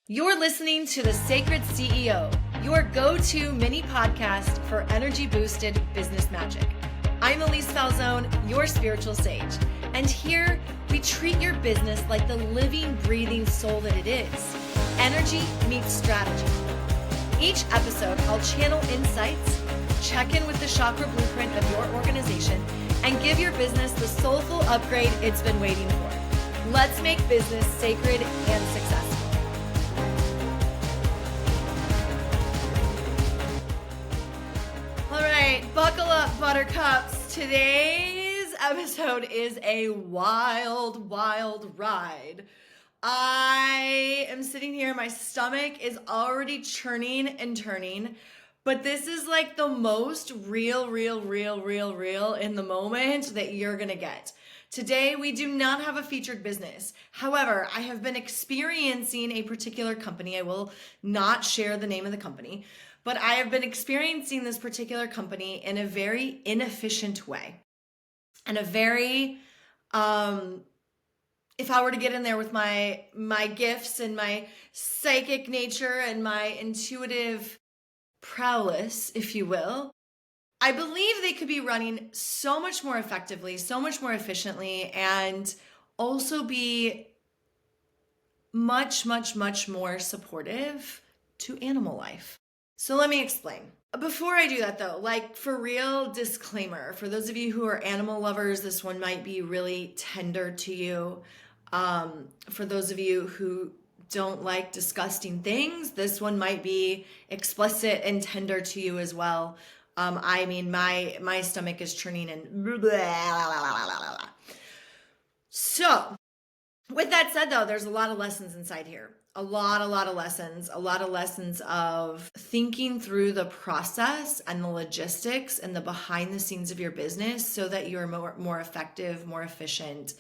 You're listening to The Sacred CEO, your go-to mini podcast for energy-boosted business magic. I'm Elyse Falzone, your spiritual sage, and here we treat your business like the living, breathing soul that it is. Energy meets strategy. Each episode, I'll channel insights, check in with the chakra blueprint of your organization, and give your business the soulful upgrade it's been waiting for. Let's make business sacred and successful. All right, buckle up, buttercups. Today's episode is a wild, wild ride. I am sitting here, my stomach is already churning and turning, but this is like the most real in the moment that you're gonna get. Today, we do not have a featured business. However, I have been experiencing a particular company. I will not share the name of the company, but I have been experiencing this particular company in a very inefficient way. And a very, if I were to get in there with my gifts and my psychic nature and my intuitive prowess, if you will, I believe they could be running so much more effectively, so much more efficiently, and also be much more supportive to animal life. So let me explain. Before I do that though, like for real, disclaimer, for those of you who are animal lovers, this one might be really tender to you. For those of you who don't like disgusting things, this one might be explicit and tender to you as well. I mean, my stomach is churning and blah, blah, blah, blah. So with that said though, there's a lot of lessons inside here. A lot of lessons of thinking through the process and the logistics and the behind the scenes of your business so that you're more effective, more efficient,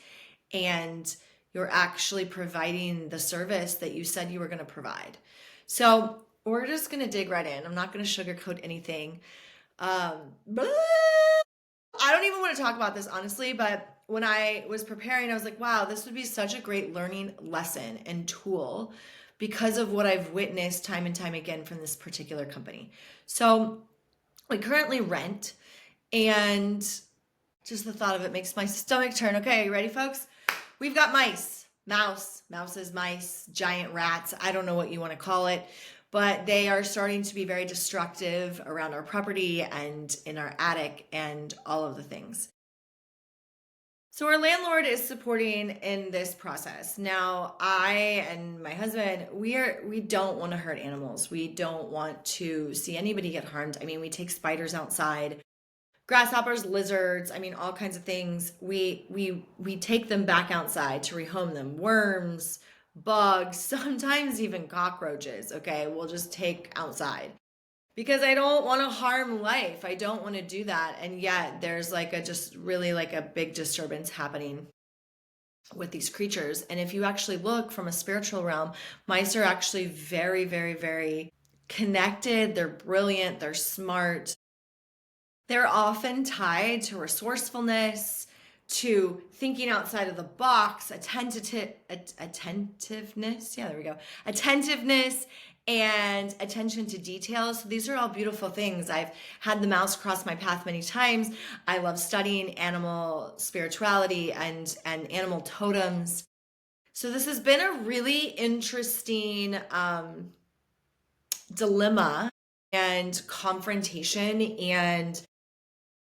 and you're actually providing the service that you said you were going to provide. So we're just going to dig right in. I'm not going to sugarcoat anything. I don't even want to talk about this honestly, but when I was preparing, I was like, wow, this would be such a great learning lesson and tool because of what I've witnessed time and time again from this particular company. So we currently rent, and just the thought of it makes my stomach turn. Okay, you ready, folks? We've got mouses, mice, giant rats. I don't know what you want to call it, but they are starting to be very destructive around our property and in our attic and all of the things. So our landlord is supporting in this process. Now, I and my husband, we don't want to hurt animals. We don't want to see anybody get harmed. I mean, we take spiders outside, grasshoppers, lizards, I mean, all kinds of things. We take them back outside to rehome them. Worms, bugs, sometimes even cockroaches, okay? We'll just take outside. Because I don't want to harm life. I don't want to do that. And yet there's like a big disturbance happening with these creatures. And if you actually look from a spiritual realm, mice are actually very connected. They're brilliant. They're smart. They're often tied to resourcefulness, to thinking outside of the box, attentiveness. Yeah, there we go. Attentiveness and attention to details. So these are all beautiful things. I've had the mouse cross my path many times. I love studying animal spirituality and animal totems. So this has been a really interesting dilemma and confrontation and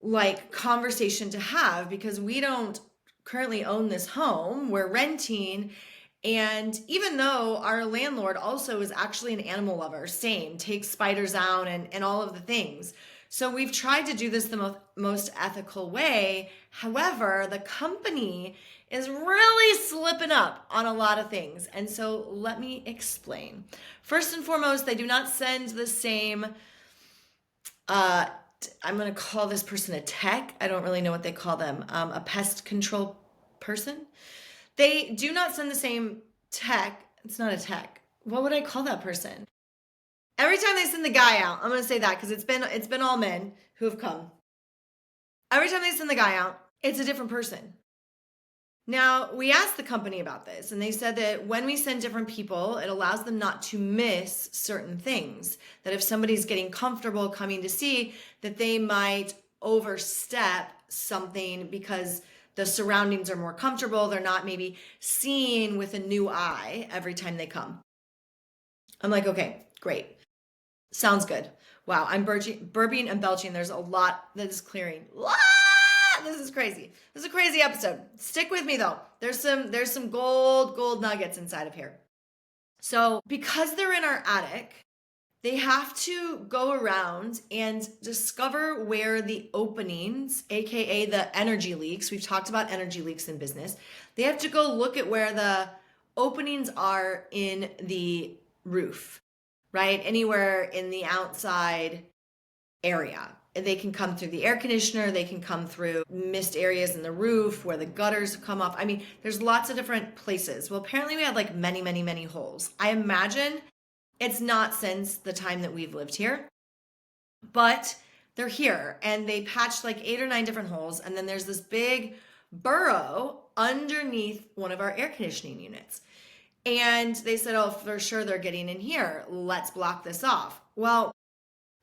like conversation to have, because we don't currently own this home. We're renting. And even though our landlord also is actually an animal lover, same, takes spiders out and all of the things. So we've tried to do this the most ethical way. However, the company is really slipping up on a lot of things. And so let me explain. First and foremost, they do not send the same, I'm going to call this person a tech. I don't really know what they call them. A pest control person. They do not send the same tech. It's not a tech. What would I call that person? Every time they send the guy out, I'm going to say that because it's been all men who have come. Every time they send the guy out, it's a different person. Now, we asked the company about this, and they said that when we send different people, it allows them not to miss certain things. That if somebody's getting comfortable coming to see, that they might overstep something because the surroundings are more comfortable. They're not maybe seeing with a new eye every time they come. I'm like, okay, great. Sounds good. Wow, I'm burping and belching. There's a lot that is clearing. This is crazy. This is a crazy episode. Stick with me though. There's some gold nuggets inside of here. So because they're in our attic, they have to go around and discover where the openings, AKA the energy leaks, we've talked about energy leaks in business. They have to go look at where the openings are in the roof, right? Anywhere in the outside area. They can come through the air conditioner. They can come through missed areas in the roof where the gutters come up. I mean, there's lots of different places. Well, apparently we had like many holes. I imagine it's not since the time that we've lived here, but they're here and they patched like 8 or 9 different holes. And then there's this big burrow underneath one of our air conditioning units. And they said, oh, for sure they're getting in here. Let's block this off. Well,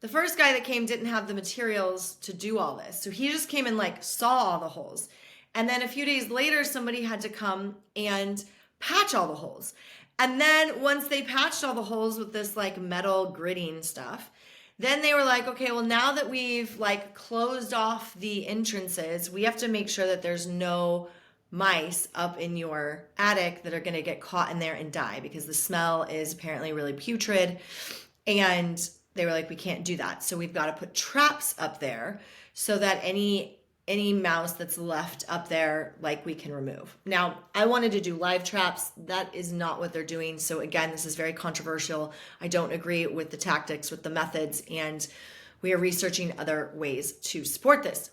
the first guy that came didn't have the materials to do all this. So he just came and like saw all the holes. And then a few days later, somebody had to come and patch all the holes. And then once they patched all the holes with this like metal gritting stuff, then they were like, okay, well now that we've like closed off the entrances, we have to make sure that there's no mice up in your attic that are going to get caught in there and die because the smell is apparently really putrid. And they were like, we can't do that. So we've got to put traps up there so that any mouse that's left up there, like we can remove. Now, I wanted to do live traps. That is not what they're doing. So again, this is very controversial. I don't agree with the tactics, with the methods, and we are researching other ways to support this.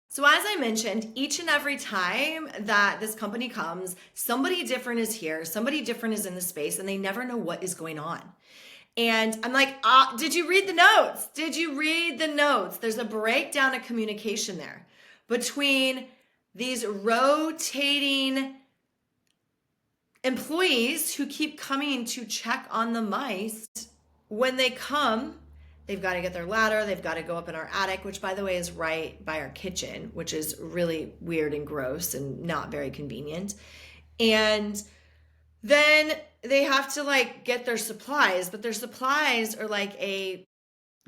So as I mentioned, each and every time that this company comes, somebody different is here, somebody different is in the space, and they never know what is going on. And I'm like, did you read the notes? Did you read the notes? There's a breakdown of communication there between these rotating employees who keep coming to check on the mice. When they come, they've got to get their ladder. They've got to go up in our attic, which by the way is right by our kitchen, which is really weird and gross and not very convenient. And then they have to like get their supplies, but their supplies are like a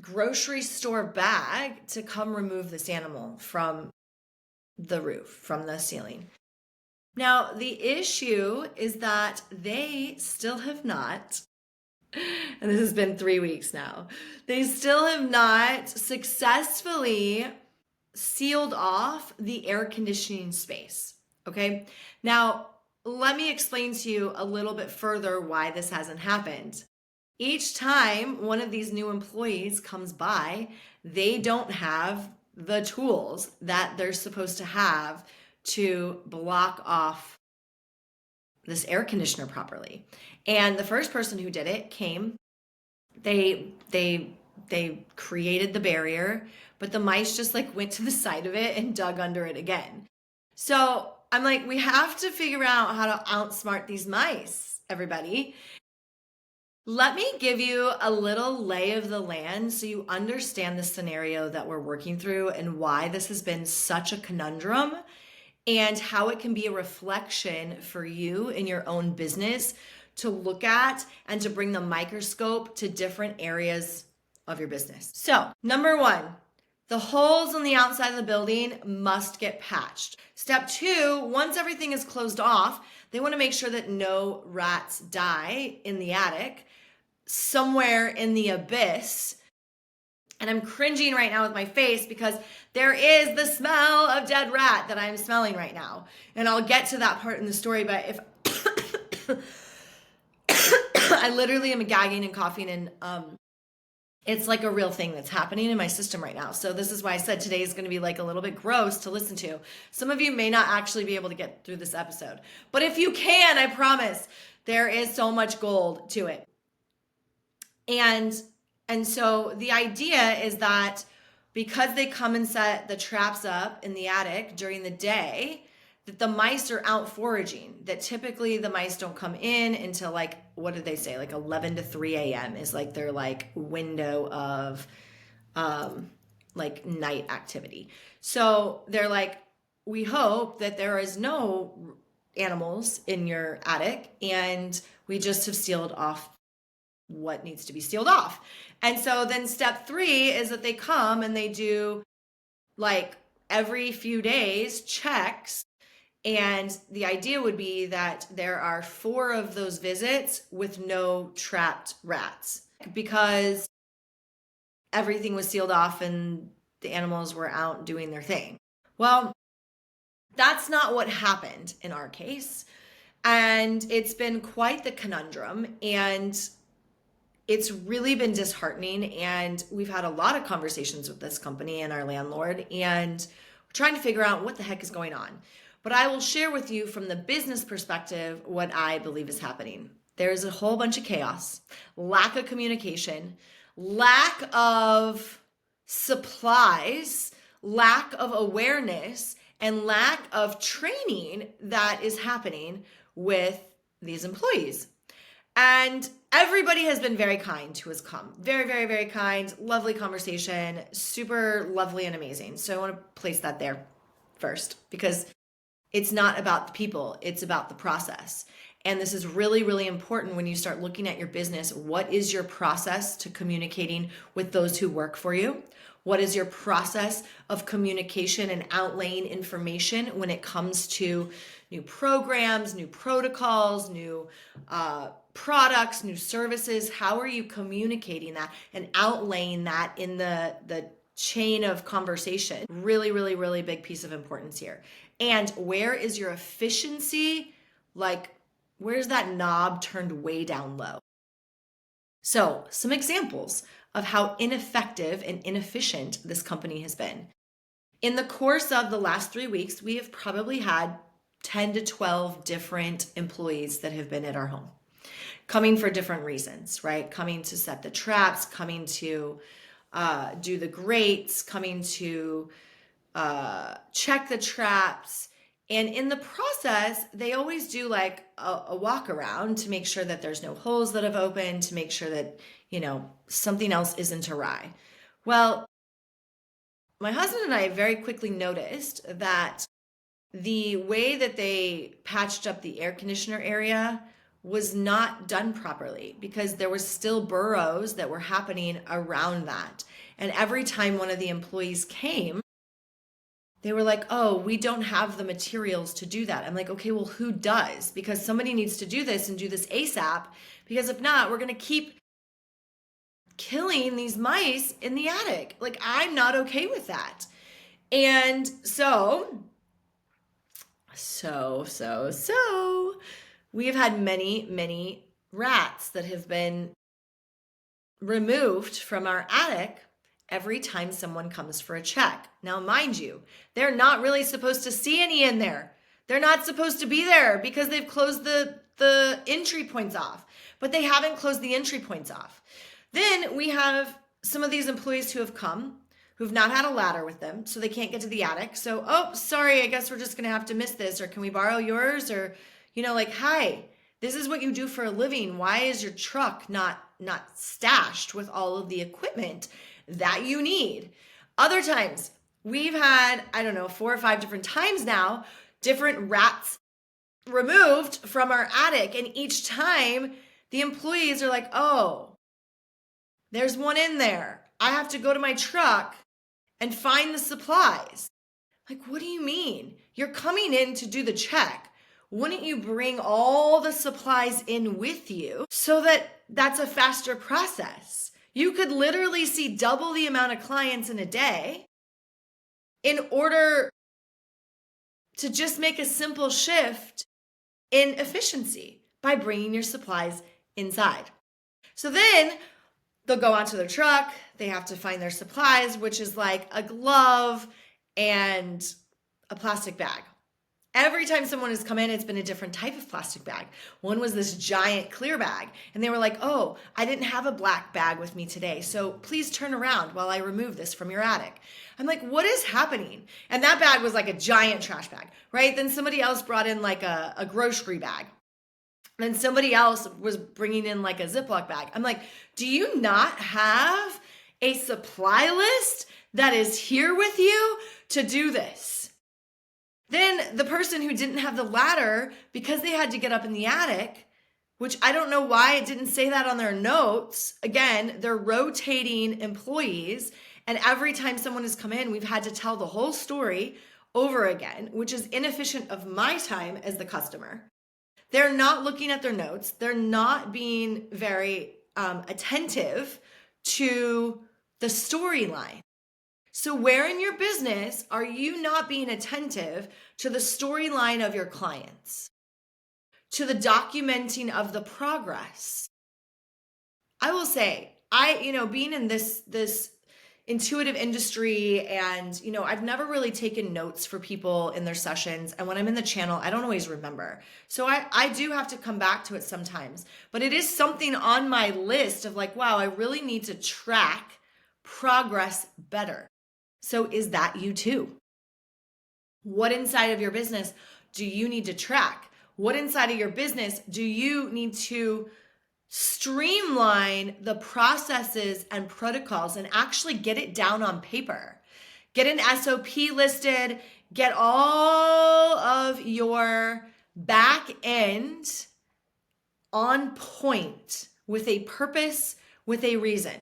grocery store bag to come remove this animal from the roof, from the ceiling. Now, the issue is that they still have not, and this has been 3 weeks now, they still have not successfully sealed off the air conditioning space. Okay. Now, let me explain to you a little bit further why this hasn't happened. Each time one of these new employees comes by, they don't have the tools that they're supposed to have to block off this air conditioner properly. And the first person who did it came, they created the barrier, but the mice just like went to the side of it and dug under it again. So I'm like, we have to figure out how to outsmart these mice, everybody. Let me give you a little lay of the land so you understand the scenario that we're working through and why this has been such a conundrum and how it can be a reflection for you in your own business to look at and to bring the microscope to different areas of your business. So, number 1, the holes on the outside of the building must get patched. Step 2, once everything is closed off, they want to make sure that no rats die in the attic, somewhere in the abyss. And I'm cringing right now with my face because there is the smell of dead rat that I'm smelling right now. And I'll get to that part in the story, but if I literally am gagging and coughing and it's like a real thing that's happening in my system right now. So this is why I said today is going to be like a little bit gross to listen to. Some of you may not actually be able to get through this episode, but if you can, I promise there is so much gold to it. And so the idea is that because they come and set the traps up in the attic during the day, that the mice are out foraging, that typically the mice don't come in until like, what did they say? Like 11 to 3 a.m. is like their like window of like night activity. So they're like, we hope that there is no animals in your attic and we just have sealed off what needs to be sealed off. And so then step 3 is that they come and they do like every few days checks. And the idea would be that there are 4 of those visits with no trapped rats because everything was sealed off and the animals were out doing their thing. Well, that's not what happened in our case. And it's been quite the conundrum. And it's really been disheartening. And we've had a lot of conversations with this company and our landlord. And we're trying to figure out what the heck is going on. But I will share with you from the business perspective what I believe is happening. There's a whole bunch of chaos, lack of communication, lack of supplies, lack of awareness, and lack of training that is happening with these employees. And everybody has been very kind who has come. Very, very, very kind. Lovely conversation. Super lovely and amazing. So I want to place that there first because it's not about the people. It's about the process. And this is really, really important when you start looking at your business. What is your process to communicating with those who work for you? What is your process of communication and outlaying information when it comes to new programs, new protocols, new products, new services? How are you communicating that and outlaying that in the chain of conversation? Really, really, really big piece of importance here. And where is your efficiency? Like, where's that knob turned way down low? So, some examples of how ineffective and inefficient this company has been. In the course of the last 3 weeks, we have probably had 10 to 12 different employees that have been at our home, coming for different reasons, right? Coming to set the traps, coming to do the grates, coming to check the traps. And in the process, they always do like a walk around to make sure that there's no holes that have opened, to make sure that, something else isn't awry. Well, my husband and I very quickly noticed that the way that they patched up the air conditioner area was not done properly because there was still burrows that were happening around that. And every time one of the employees came, they were like, oh, we don't have the materials to do that. I'm like, okay, well, who does? Because somebody needs to do this and do this ASAP. Because if not, we're going to keep killing these mice in the attic. Like, I'm not okay with that. And so we have had many, many rats that have been removed from our attic every time someone comes for a check. Now, mind you, they're not really supposed to see any in there. They're not supposed to be there because they've closed the entry points off, but they haven't closed the entry points off. Then we have some of these employees who have come, who've not had a ladder with them, so they can't get to the attic. So, oh, sorry, I guess we're just going to have to miss this, or can we borrow yours? Or, hi, this is what you do for a living. Why is your truck not stashed with all of the equipment that you need? Other times, we've had, 4 or 5 different times now, different rats removed from our attic. And each time, the employees are like, oh, there's one in there. I have to go to my truck and find the supplies. Like, what do you mean? You're coming in to do the check. Wouldn't you bring all the supplies in with you so that that's a faster process? You could literally see double the amount of clients in a day in order to just make a simple shift in efficiency by bringing your supplies inside. So then they'll go onto their truck. They have to find their supplies, which is like a glove and a plastic bag. Every time someone has come in, it's been a different type of plastic bag. One was this giant clear bag, and they were like, oh, I didn't have a black bag with me today, so please turn around while I remove this from your attic. I'm like, what is happening? And that bag was like a giant trash bag, right? Then somebody else brought in like a grocery bag. Then somebody else was bringing in like a Ziploc bag. I'm like, do you not have a supply list that is here with you to do this? Then the person who didn't have the ladder, because they had to get up in the attic, which I don't know why it didn't say that on their notes. Again, they're rotating employees. And every time someone has come in, we've had to tell the whole story over again, which is inefficient of my time as the customer. They're not looking at their notes. They're not being very attentive to the storyline. So where in your business are you not being attentive to the storyline of your clients, to the documenting of the progress? I will say, being in this intuitive industry, and I've never really taken notes for people in their sessions, and when I'm in the channel, I don't always remember, so I do have to come back to it sometimes. But it is something on my list of like, wow, I really need to track progress better. So is that you too? What inside of your business do you need to track? What inside of your business do you need to streamline the processes and protocols and actually get it down on paper? Get an SOP listed, get all of your back end on point with a purpose, with a reason.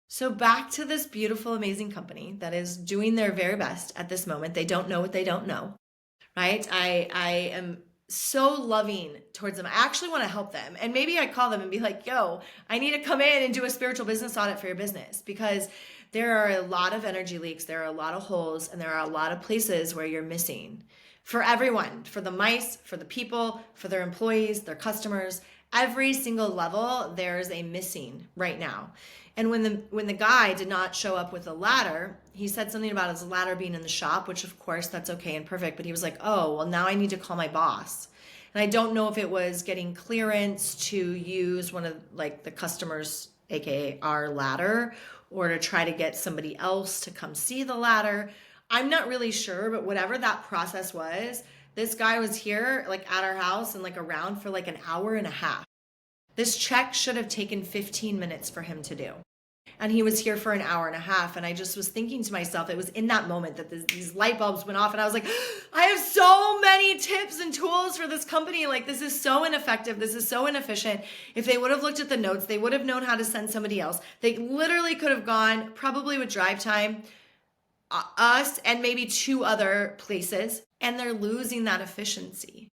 So back to this beautiful, amazing company that is doing their very best at this moment. They don't know what they don't know, right? I am so loving towards them. I actually want to help them. And maybe I call them and be like, yo, I need to come in and do a spiritual business audit for your business, because there are a lot of energy leaks. There are a lot of holes, and there are a lot of places where you're missing for everyone, for the mice, for the people, for their employees, their customers. Every single level, there's a missing right now. And when the guy did not show up with a ladder, he said something about his ladder being in the shop, which of course that's okay and perfect. But he was like, oh, well, now I need to call my boss. And I don't know if it was getting clearance to use one of like the customers, AKA our ladder, or to try to get somebody else to come see the ladder. I'm not really sure, but whatever that process was, this guy was here like at our house and like around for like an hour and a half. This check should have taken 15 minutes for him to do. And he was here for an hour and a half. And I just was thinking to myself, it was in that moment that these light bulbs went off. And I was like, I have so many tips and tools for this company. Like, this is so ineffective. This is so inefficient. If they would have looked at the notes, they would have known how to send somebody else. They literally could have gone, probably with drive time, us and maybe 2 other places. And they're losing that efficiency.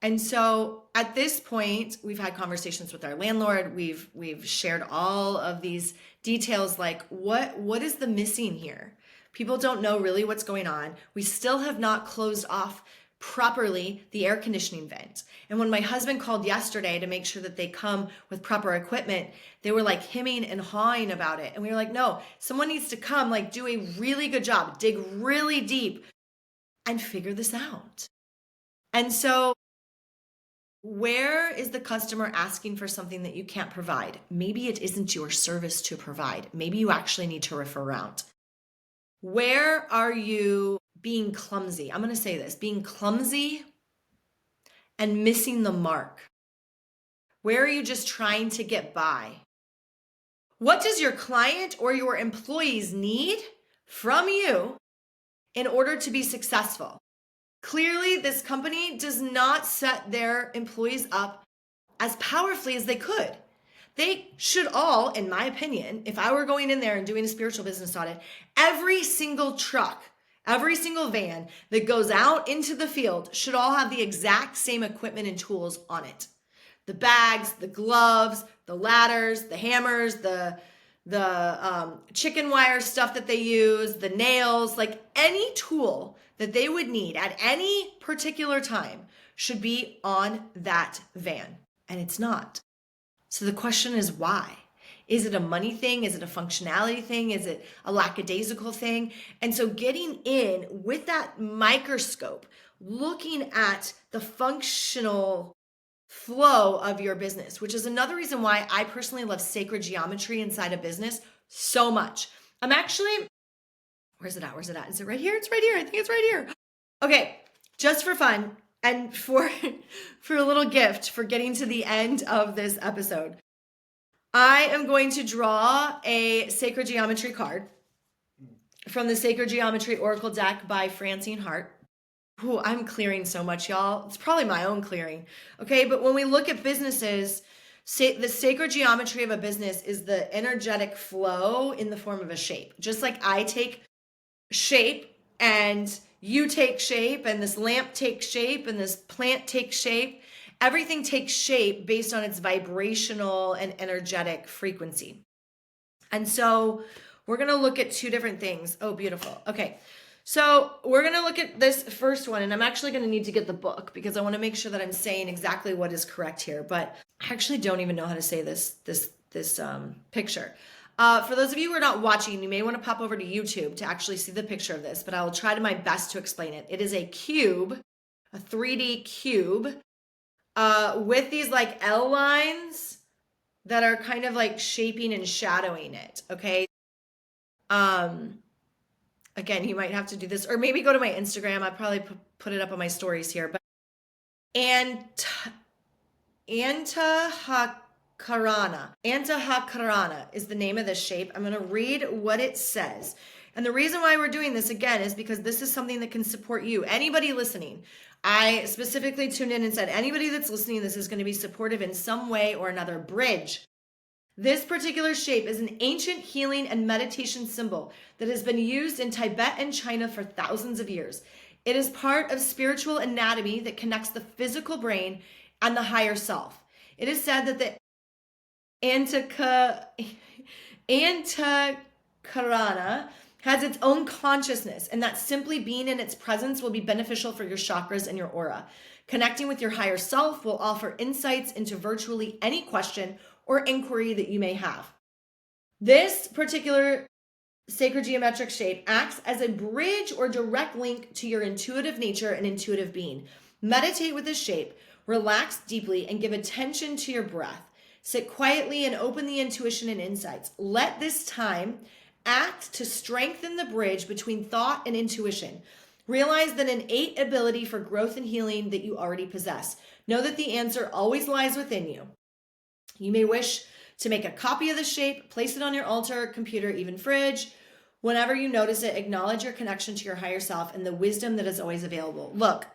And so at this point, we've had conversations with our landlord. We've shared all of these details, like what is the missing here? People don't know really what's going on. We still have not closed off properly the air conditioning vent. And when my husband called yesterday to make sure that they come with proper equipment, they were like hemming and hawing about it. And we were like, no, someone needs to come, like do a really good job, dig really deep and figure this out. And so where is the customer asking for something that you can't provide? Maybe it isn't your service to provide. Maybe you actually need to refer out. Where are you being clumsy? I'm going to say this, being clumsy and missing the mark. Where are you just trying to get by? What does your client or your employees need from you in order to be successful? Clearly, this company does not set their employees up as powerfully as they could. They should all, in my opinion, if I were going in there and doing a spiritual business audit, every single truck, every single van that goes out into the field should all have the exact same equipment and tools on it. The bags, the gloves, the ladders, the hammers, the chicken wire stuff that they use, the nails, like any tool that they would need at any particular time should be on that van. And it's not. So the question is why? Is it a money thing? Is it a functionality thing? Is it a lackadaisical thing? And so getting in with that microscope, looking at the functional flow of your business, which is another reason why I personally love sacred geometry inside a business so much. I'm actually, where's it at? Where's it at? Is it right here? It's right here. I think it's right here. Okay, just for fun and for a little gift for getting to the end of this episode, I am going to draw a sacred geometry card from the Sacred Geometry Oracle deck by Francine Hart. Ooh, I'm clearing so much, y'all. It's probably my own clearing. Okay, but when we look at businesses, the sacred geometry of a business is the energetic flow in the form of a shape. Just like I take shape and you take shape and this lamp takes shape and this plant takes shape. Everything takes shape based on its vibrational and energetic frequency. And so we're going to look at two different things. Oh, beautiful. Okay. So we're going to look at this first one, and I'm actually going to need to get the book because I want to make sure that I'm saying exactly what is correct here, but I actually don't even know how to say this picture. For those of you who are not watching, you may want to pop over to YouTube to actually see the picture of this, but I will try to my best to explain it. It is a cube, a 3D cube, with these like L lines that are kind of like shaping and shadowing it, okay? Again, you might have to do this, or maybe go to my Instagram. I probably put it up on my stories here, but Antahakarana is the name of this shape. I'm going to read what it says. And the reason why we're doing this again is because this is something that can support you. Anybody listening, I specifically tuned in and said, anybody that's listening, this is going to be supportive in some way or another. Bridge. This particular shape is an ancient healing and meditation symbol that has been used in Tibet and China for thousands of years. It is part of spiritual anatomy that connects the physical brain and the higher self. It is said that the Antakarana has its own consciousness, and that simply being in its presence will be beneficial for your chakras and your aura. Connecting with your higher self will offer insights into virtually any question or inquiry that you may have. This particular sacred geometric shape acts as a bridge or direct link to your intuitive nature and intuitive being. Meditate with this shape, relax deeply, and give attention to your breath. Sit quietly and open the intuition and insights. Let this time act to strengthen the bridge between thought and intuition. Realize that innate ability for growth and healing that you already possess. Know that the answer always lies within you. You may wish to make a copy of the shape, place it on your altar, computer, even fridge. Whenever you notice it, acknowledge your connection to your higher self and the wisdom that is always available. Look,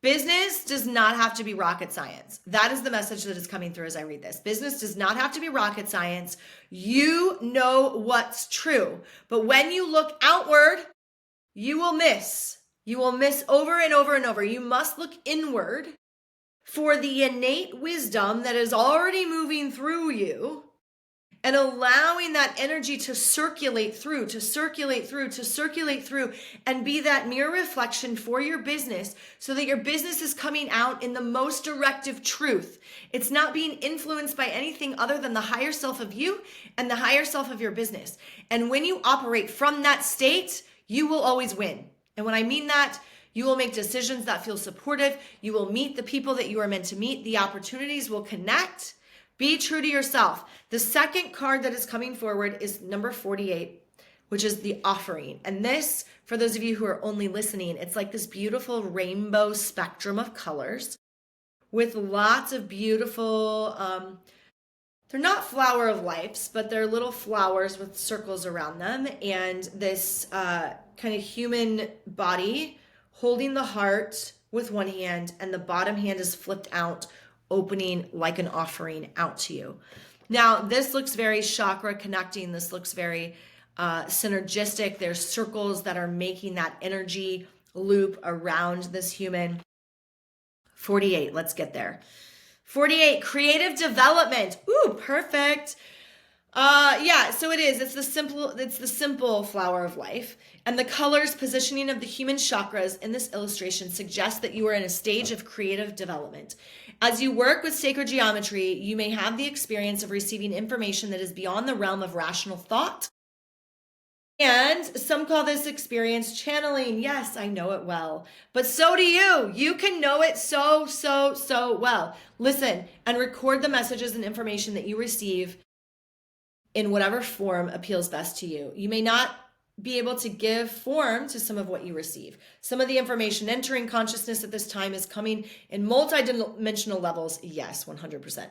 business does not have to be rocket science. That is the message that is coming through as I read this. Business does not have to be rocket science. You know what's true. But when you look outward, you will miss. You will miss over and over and over. You must look inward for the innate wisdom that is already moving through you and allowing that energy to circulate through, and be that mirror reflection for your business so that your business is coming out in the most directive truth. It's not being influenced by anything other than the higher self of you and the higher self of your business. And when you operate from that state, you will always win. And when I mean that, you will make decisions that feel supportive. You will meet the people that you are meant to meet. The opportunities will connect. Be true to yourself. The second card that is coming forward is number 48, which is the offering. And this, for those of you who are only listening, it's like this beautiful rainbow spectrum of colors with lots of beautiful, they're not flower of lights, but they're little flowers with circles around them. And this kind of human body holding the heart with one hand, and the bottom hand is flipped out, opening like an offering out to you. Now, this looks very chakra connecting. This looks very synergistic. There's circles that are making that energy loop around this human. 48, let's get there. 48, creative development. Ooh, perfect. Yeah, so it is. It's the simple flower of life. And the colors positioning of the human chakras in this illustration suggests that you are in a stage of creative development. As you work with sacred geometry, you may have the experience of receiving information that is beyond the realm of rational thought. And some call this experience channeling. Yes, I know it well. But so do you. You can know it so well. Listen and record the messages and information that you receive in whatever form appeals best to you. You may not be able to give form to some of what you receive. Some of the information entering consciousness at this time is coming in multidimensional levels. Yes, 100%.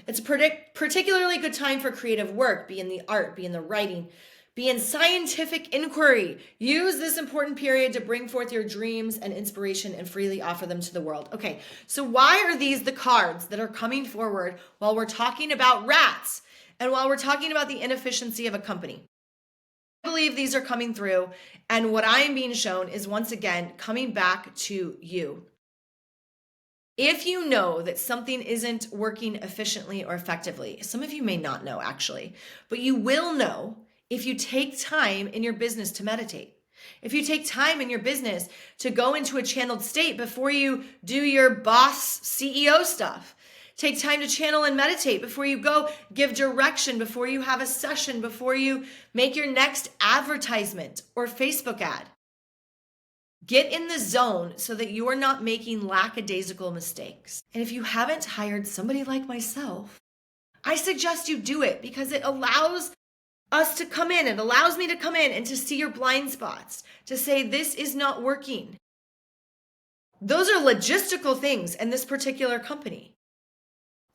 It's a particularly good time for creative work, be in the art, be in the writing, be in scientific inquiry. Use this important period to bring forth your dreams and inspiration and freely offer them to the world. Okay, so why are these the cards that are coming forward while we're talking about rats? And while we're talking about the inefficiency of a company? I believe these are coming through. And what I am being shown is once again coming back to you. If you know that something isn't working efficiently or effectively, some of you may not know actually, but you will know if you take time in your business to meditate. If you take time in your business to go into a channeled state before you do your boss CEO stuff. Take time to channel and meditate before you go give direction, before you have a session, before you make your next advertisement or Facebook ad. Get in the zone so that you are not making lackadaisical mistakes. And if you haven't hired somebody like myself, I suggest you do it because it allows us to come in. It allows me to come in and to see your blind spots, to say this is not working. Those are logistical things in this particular company.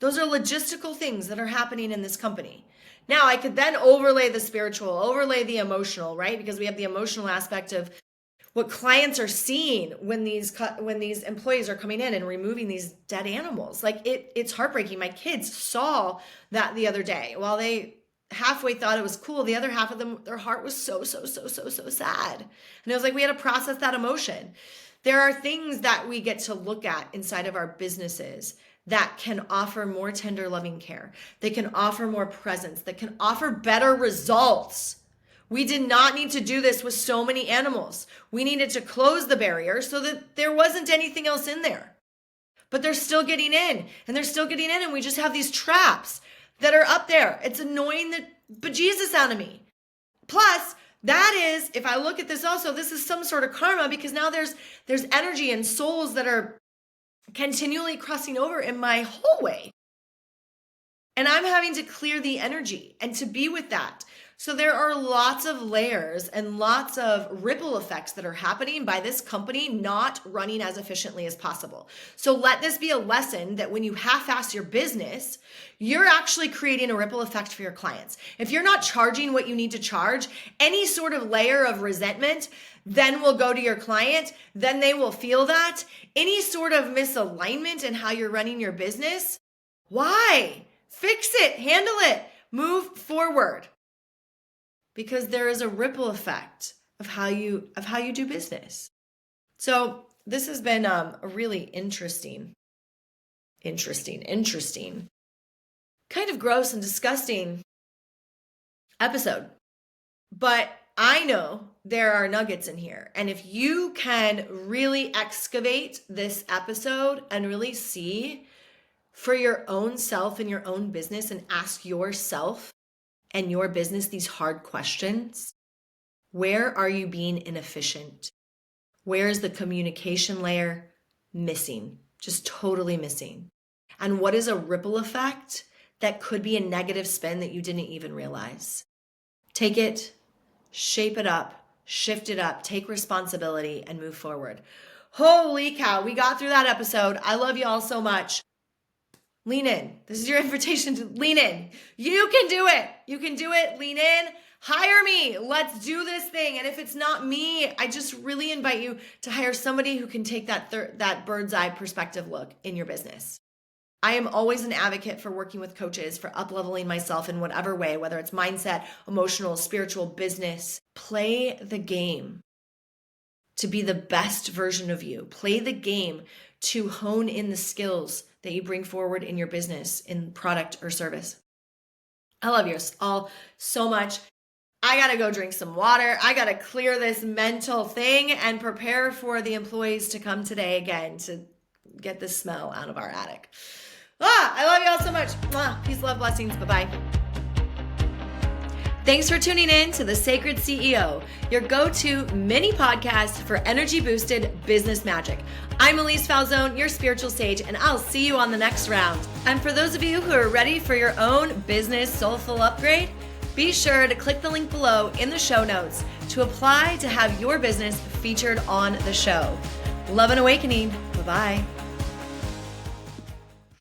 Those are logistical things that are happening in this company. Now, I could then overlay the spiritual, overlay the emotional, right? Because we have the emotional aspect of what clients are seeing when these employees are coming in and removing these dead animals. Like it's heartbreaking. My kids saw that the other day. While they halfway thought it was cool, the other half of them, their heart was so sad. And it was like we had to process that emotion. There are things that we get to look at inside of our businesses that can offer more tender, loving care. They can offer more presence, that can offer better results. We did not need to do this with so many animals. We needed to close the barrier so that there wasn't anything else in there. But they're still getting in, and they're still getting in, and we just have these traps that are up there. It's annoying the bejesus out of me. Plus, that is, if I look at this also, this is some sort of karma because now there's energy and souls that are continually crossing over in my hallway. And I'm having to clear the energy and to be with that. So there are lots of layers and lots of ripple effects that are happening by this company not running as efficiently as possible. So let this be a lesson that when you half-ass your business, you're actually creating a ripple effect for your clients. If you're not charging what you need to charge, any sort of layer of resentment then will go to your client. Then they will feel that. Any sort of misalignment in how you're running your business, why? Fix it, handle it, move forward. Because there is a ripple effect of how you do business. So this has been a really interesting, kind of gross and disgusting episode. But I know there are nuggets in here. And if you can really excavate this episode and really see for your own self and your own business and ask yourself and your business these hard questions. Where are you being inefficient? Where is the communication layer missing? Just totally missing. And what is a ripple effect that could be a negative spin that you didn't even realize? Take it, shape it up, shift it up, take responsibility, and move forward. Holy cow, we got through that episode. I love you all so much. Lean in. This is your invitation to lean in. You can do it. You can do it. Lean in. Hire me. Let's do this thing. And if it's not me, I just really invite you to hire somebody who can take that bird's eye perspective look in your business. I am always an advocate for working with coaches, for up-leveling myself in whatever way, whether it's mindset, emotional, spiritual, business. Play the game to be the best version of you. Play the game to hone in the skills that you bring forward in your business, in product or service. I love yours all so much. I got to go drink some water. I got to clear this mental thing and prepare for the employees to come today again to get the smell out of our attic. I love you all so much. Peace, love, blessings. Bye-bye. Thanks for tuning in to The Sacred CEO, your go-to mini podcast for energy-boosted business magic. I'm Elyse Falzone, your spiritual sage, and I'll see you on the next round. And for those of you who are ready for your own business soulful upgrade, be sure to click the link below in the show notes to apply to have your business featured on the show. Love and awakening. Bye-bye.